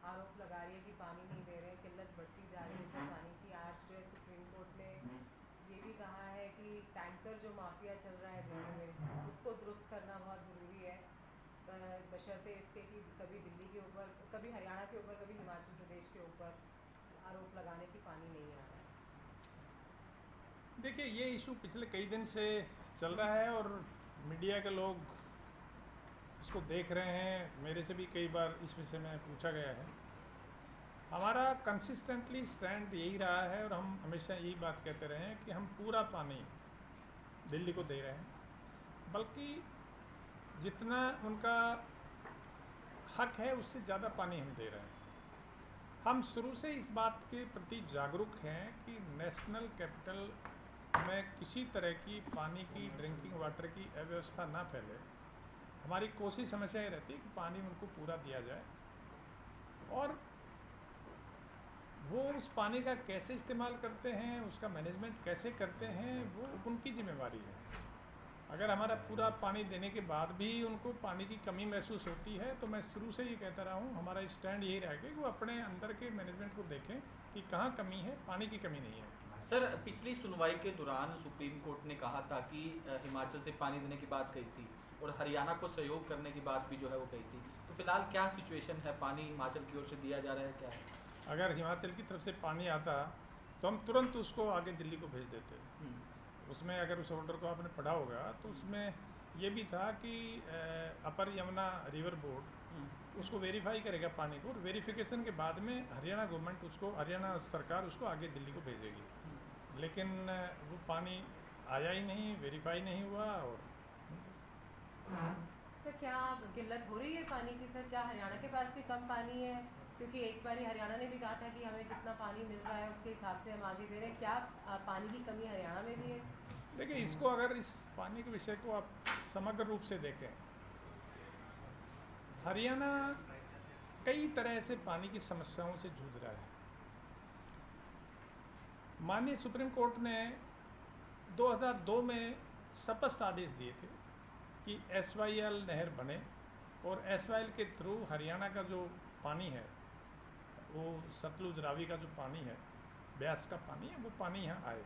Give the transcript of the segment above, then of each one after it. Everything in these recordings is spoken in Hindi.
आरोप लगा रही है कि पानी नहीं दे रहे हैं, किल्लत बढ़ती जा रही है सर पानी की। आज जो है सुप्रीम कोर्ट ने ये भी कहा है कि टैंकर जो माफिया चल रहा है दिल्ली में उसको दुरुस्त करना बहुत ज़रूरी है, बशर्ते इसके कि कभी दिल्ली के ऊपर, कभी हरियाणा के ऊपर, कभी हिमाचल प्रदेश के ऊपर आरोप लगाने की पानी नहीं आ रहा है। देखिए, ये इशू पिछले कई दिन से चल रहा है और मीडिया के लोग इसको देख रहे हैं। मेरे से भी कई बार इस विषय में पूछा गया है। हमारा कंसिस्टेंटली स्टैंड यही रहा है और हम हमेशा यही बात कहते रहे हैं कि हम पूरा पानी दिल्ली को दे रहे हैं, बल्कि जितना उनका हक है उससे ज़्यादा पानी हम दे रहे हैं। हम शुरू से इस बात के प्रति जागरूक हैं कि नेशनल कैपिटल में किसी तरह की पानी की, ड्रिंकिंग वाटर की अव्यवस्था ना फैले। हमारी कोशिश हमेशा ये रहती है कि पानी उनको पूरा दिया जाए, और वो उस पानी का कैसे इस्तेमाल करते हैं, उसका मैनेजमेंट कैसे करते हैं, वो उनकी जिम्मेवारी है। अगर हमारा पूरा पानी देने के बाद भी उनको पानी की कमी महसूस होती है, तो मैं शुरू से ये कहता रहा हूँ, हमारा स्टैंड यही रहेगा कि वो अपने अंदर के मैनेजमेंट को देखें कि कहाँ कमी है। पानी की कमी नहीं है। सर, पिछली सुनवाई के दौरान सुप्रीम कोर्ट ने कहा था कि हिमाचल से पानी देने की बात कही थी और हरियाणा को सहयोग करने की बात भी जो है वो कही थी। तो फिलहाल क्या सिचुएशन है, पानी हिमाचल की ओर से दिया जा रहा है क्या है? अगर हिमाचल की तरफ से पानी आता तो हम तुरंत उसको आगे दिल्ली को भेज देते। उसमें अगर उस ऑर्डर को आपने पढ़ा होगा तो उसमें ये भी था कि अपर यमुना रिवर बोर्ड उसको वेरीफाई करेगा पानी को, और वेरिफिकेशन के बाद में हरियाणा गवर्नमेंट उसको, हरियाणा सरकार उसको आगे दिल्ली को भेजेगी। लेकिन वो पानी आया ही नहीं, वेरीफाई नहीं हुआ। और सर क्या किल्लत हो रही है पानी की? सर क्या हरियाणा के पास भी कम पानी है? क्योंकि एक बार हरियाणा ने भी कहा था कि हमें जितना पानी मिल रहा है उसके हिसाब से हम आगे दे रहे हैं। क्या पानी की कमी हरियाणा में भी है? देखिए, इसको अगर इस पानी के विषय को आप समग्र रूप से देखें, हरियाणा कई तरह से पानी की समस्याओं से जूझ रहा है। माननीय सुप्रीम कोर्ट ने 2002 में स्पष्ट आदेश दिए थे कि SYL नहर बने और SYL के थ्रू हरियाणा का जो पानी है, वो सतलुज रावी का जो पानी है, ब्यास का पानी है, वो पानी यहाँ आए।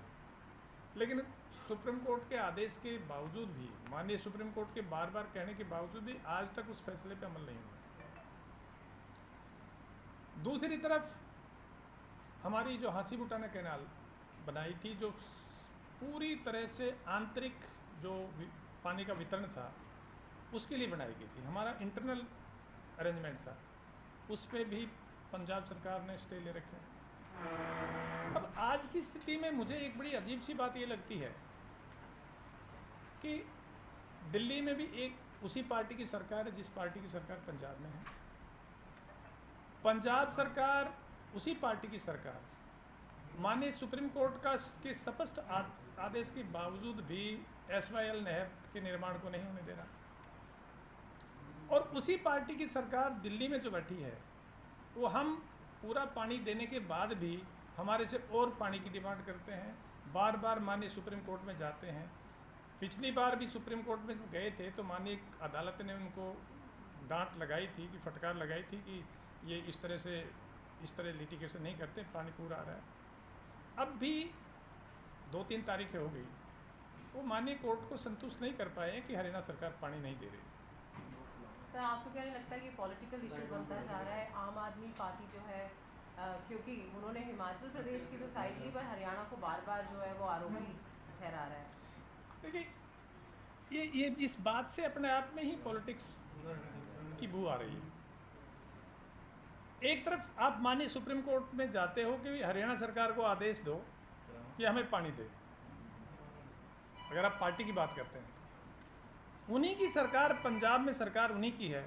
लेकिन सुप्रीम कोर्ट के आदेश के बावजूद भी, माननीय सुप्रीम कोर्ट के बार बार कहने के बावजूद भी आज तक उस फैसले पर अमल नहीं हुआ। दूसरी तरफ हमारी जो हांसी बुटाना कैनाल बनाई थी, जो पूरी तरह से आंतरिक जो पानी का वितरण था उसके लिए बनाई गई थी, हमारा इंटरनल अरेंजमेंट था, उस पर भी पंजाब सरकार ने स्टे ले रखे। अब आज की स्थिति में मुझे एक बड़ी अजीब सी बात ये लगती है कि दिल्ली में भी एक उसी पार्टी की सरकार है जिस पार्टी की सरकार पंजाब में है। पंजाब सरकार, उसी पार्टी की सरकार, माननीय सुप्रीम कोर्ट का के स्पष्ट आदेश के बावजूद भी SYL नहर के निर्माण को नहीं होने दे रहा। और उसी पार्टी की सरकार दिल्ली में जो बैठी है, वो हम पूरा पानी देने के बाद भी हमारे से और पानी की डिमांड करते हैं। बार बार माननीय सुप्रीम कोर्ट में जाते हैं। पिछली बार भी सुप्रीम कोर्ट में गए थे तो माननीय अदालत ने उनको डांट लगाई थी, कि फटकार लगाई थी कि ये इस तरह लिटिगेशन नहीं करते, पानी पूरा आ रहा है। अब भी 2-3 तारीखें हो गई, वो माननीय कोर्ट को संतुष्ट नहीं कर पाए कि हरियाणा सरकार पानी नहीं दे रही। तो आपको क्या नहीं लगता कि पॉलिटिकल इशू बनता जा रहा है? आम आदमी पार्टी जो है, क्योंकि उन्होंने हिमाचल प्रदेश की तो साइड ली, पर हरियाणा को बार बार जो है वो आरोपी ठहरा रहा है। देखिए, ये इस बात से अपने आप में ही पॉलिटिक्स की बू आ रही है। एक तरफ आप माननीय सुप्रीम कोर्ट में जाते हो कि हरियाणा सरकार को आदेश दो कि हमें पानी दे, अगर आप पार्टी की बात करते हैं तो उन्हीं की सरकार, पंजाब में सरकार उन्हीं की है,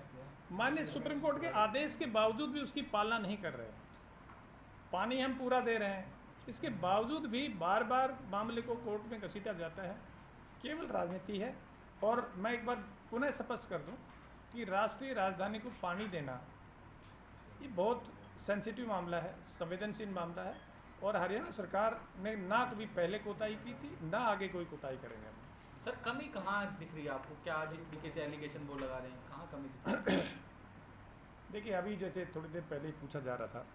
माननीय सुप्रीम कोर्ट के आदेश के बावजूद भी उसकी पालना नहीं कर रहे। पानी हम पूरा दे रहे हैं, इसके बावजूद भी बार बार मामले को कोर्ट में घसीटा जाता है। केवल राजनीति है। और मैं एक बार पुनः स्पष्ट कर दूं कि राष्ट्रीय राजधानी को पानी देना ये बहुत सेंसिटिव मामला है, संवेदनशील मामला है, और हरियाणा सरकार ने ना कभी पहले कोताही की थी, ना आगे कोई कोताही करेंगे। सर, कमी कहाँ दिख रही है आपको? क्या जिस तरीके से एलिगेशन वो लगा रहे हैं, कहाँ कमी दिख रही है? देखिए, अभी जैसे थोड़ी देर पहले ही पूछा जा रहा था,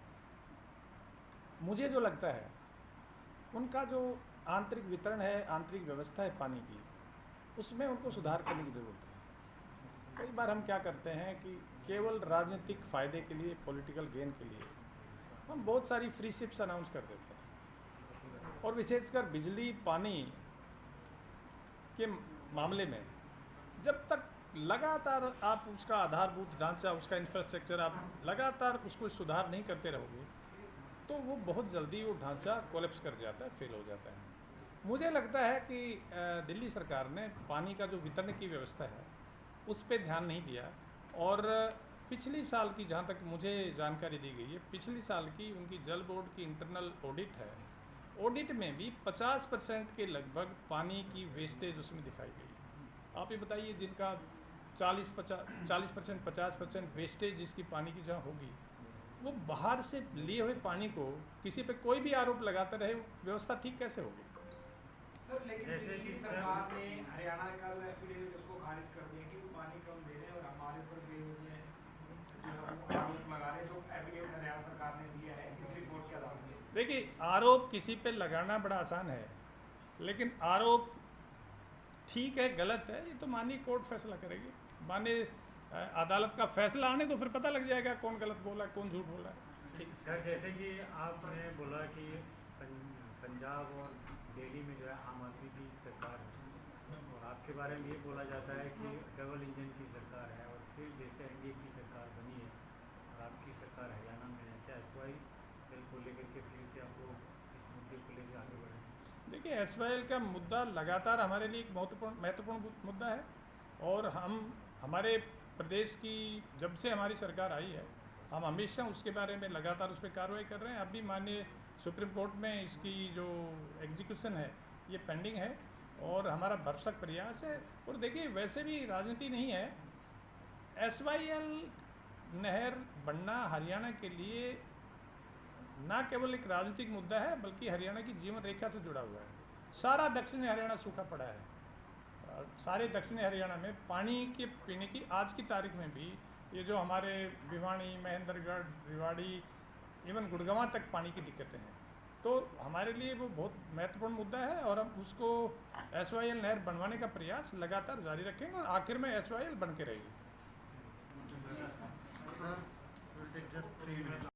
मुझे जो लगता है उनका जो आंतरिक वितरण है, आंतरिक व्यवस्था है पानी की, उसमें उनको सुधार करने की ज़रूरत है। कई बार हम क्या करते हैं कि केवल राजनीतिक फ़ायदे के लिए, पॉलिटिकल गेन के लिए हम बहुत सारी फ्री शिप्स अनाउंस कर देते हैं, और विशेषकर बिजली पानी के मामले में जब तक लगातार आप उसका आधारभूत ढांचा, उसका इंफ्रास्ट्रक्चर आप लगातार उसको सुधार नहीं करते रहोगे, तो वो बहुत जल्दी वो ढांचा कोलैप्स कर जाता है, फेल हो जाता है। मुझे लगता है कि दिल्ली सरकार ने पानी का जो वितरण की व्यवस्था है उस पर ध्यान नहीं दिया, और पिछली साल की, जहाँ तक मुझे जानकारी दी गई है, पिछली साल की उनकी जल बोर्ड की इंटरनल ऑडिट है, ऑडिट में भी 50% के लगभग पानी की वेस्टेज उसमें दिखाई गई। आप ये बताइए, जिनका 40% 50% वेस्टेज जिसकी पानी की जहाँ होगी, वो बाहर से लिए हुए पानी को किसी पे कोई भी आरोप लगाता रहे, व्यवस्था ठीक कैसे होगी? सर, लेकिन दिल्ली सरकार ने हरियाणा का एफिडेविट उसको खारिज कर दिया कि वो पानी कम दे रहे हैं, और हमारे ऊपर बेवजह जो आरोप लगा रहे हैं, जो एफिडेविट हरियाणा सरकार ने दिया है इस रिपोर्ट के आधार पर। देखिए, आरोप किसी पे लगाना बड़ा आसान है, लेकिन आरोप ठीक है गलत है, ये तो माननीय कोर्ट फैसला करेगी। माननीय अदालत का फैसला आने तो फिर पता लग जाएगा कौन गलत बोला है, कौन झूठ बोला है। ठीक सर, जैसे कि आपने बोला कि पंजाब और दिल्ली में जो है आम आदमी की सरकार है, और आपके बारे में ये बोला जाता है कि डबल इंजन की सरकार है, और फिर जैसे एनडीए की सरकार बनी है और आपकी सरकार हरियाणा में है, क्या एसवाई बिल को लेकर के फिर से आप लोग इस मुद्दे को लेकर आगे बढ़ें? देखिए, एसवाईएल का मुद्दा लगातार हमारे लिए एक महत्वपूर्ण मुद्दा है, और हमारे प्रदेश की जब से हमारी सरकार आई है, हम हमेशा उसके बारे में लगातार उस पर कार्रवाई कर रहे हैं। अभी माननीय सुप्रीम कोर्ट में इसकी जो एग्जीक्यूशन है ये पेंडिंग है, और हमारा भरसक प्रयास है। और देखिए, वैसे भी राजनीति नहीं है, एसवाईएल नहर बनना हरियाणा के लिए ना केवल एक राजनीतिक मुद्दा है, बल्कि हरियाणा की जीवन रेखा से जुड़ा हुआ है। सारा दक्षिणी हरियाणा सूखा पड़ा है, सारे दक्षिणी हरियाणा में पानी के पीने की आज की तारीख में भी, ये जो हमारे भिवानी, महेंद्रगढ़, रेवाड़ी, इवन गुड़गांव तक पानी की दिक्कतें हैं, तो हमारे लिए वो बहुत महत्वपूर्ण मुद्दा है, और हम उसको एसवाईएल नहर बनवाने का प्रयास लगातार जारी रखेंगे, और आखिर में एसवाईएल बन के रहेगी।